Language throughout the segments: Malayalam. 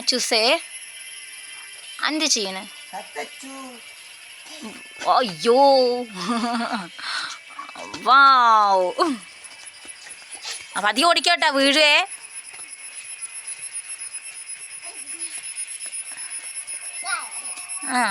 അച്ചൂസേ എന്ത് ചെയ്യണ? അയ്യോ വാവ്. അപ്പം അധികം ഓടിക്കോട്ടെ, വീഴേ. ആ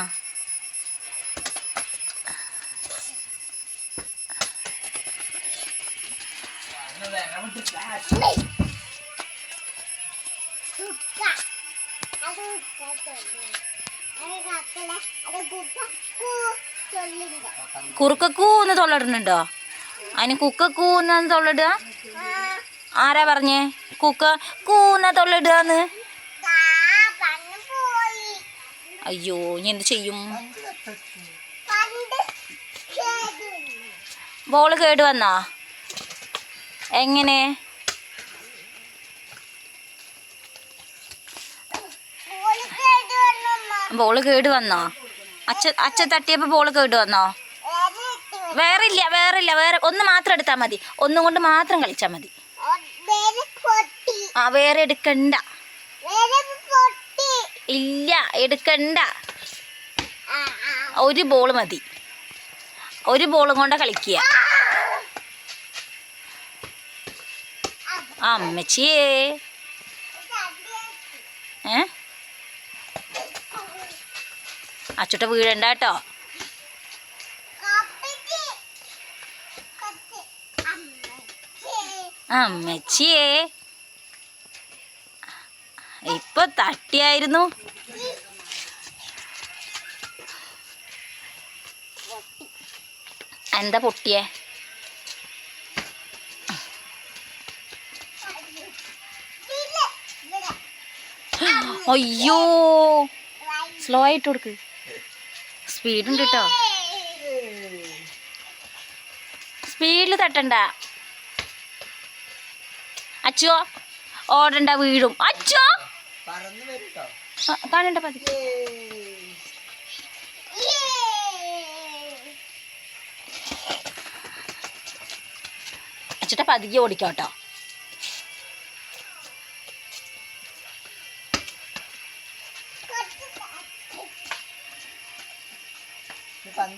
കുറുക്കക്കൂന്ന് തൊള്ളിടുന്നുണ്ടോ? അതിന് കുക്കക്കൂന്ന് തൊള്ളിടുക? ആരാ പറഞ്ഞേ കുക്ക കൂന്ന തൊള്ളിടുകന്ന്? അയ്യോ ഇനി എന്ത് ചെയ്യും? ബോള് കേട് വന്നാ? എങ്ങനെ? ബോള് കേട് വന്നോ? അച്ഛ തട്ടിയപ്പോൾ ബോള് കേട് വന്നോ? വേറെ ഒന്ന് മാത്രം എടുത്താൽ മതി. ഒന്നും കൊണ്ട് മാത്രം കളിച്ചാൽ മതി. ആ വേറെ എടുക്കണ്ട. ഇല്ല എടുക്കണ്ട. ഒരു ബോള് മതി. ഒരു ബോളും കൊണ്ട് കളിക്കുക. അമ്മച്ചിയേ അച്ചുട്ട വീഴണ്ട കേട്ടോ. അമ്മച്ചിയേ ഇപ്പൊ തട്ടിയായിരുന്നു. എന്താ പൊട്ടിയേ? അയ്യോ സ്ലോ ആയിട്ട് കൊടുക്ക്. സ്പീഡുണ്ട് കേട്ടോ. സ്പീഡിൽ തട്ടണ്ട. അച്ചോ ഓടണ്ട, വീഴും. അച്ചോ കാണണ്ട പതി. അച്ചിട്ട പതിയെ ഓടിക്കോട്ടോ.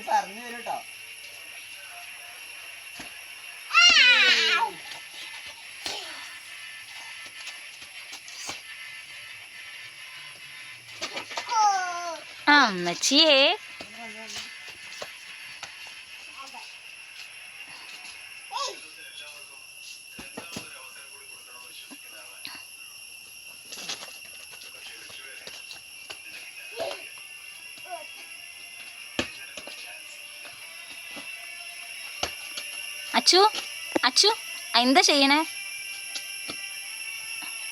പറഞ്ഞു വരും കേട്ടോ. അമ്മച്ചിയേ അച്ചു എന്താ ചെയ്യണേ?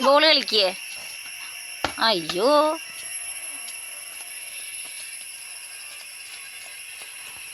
ബോള് കളിക്കേ? അയ്യോ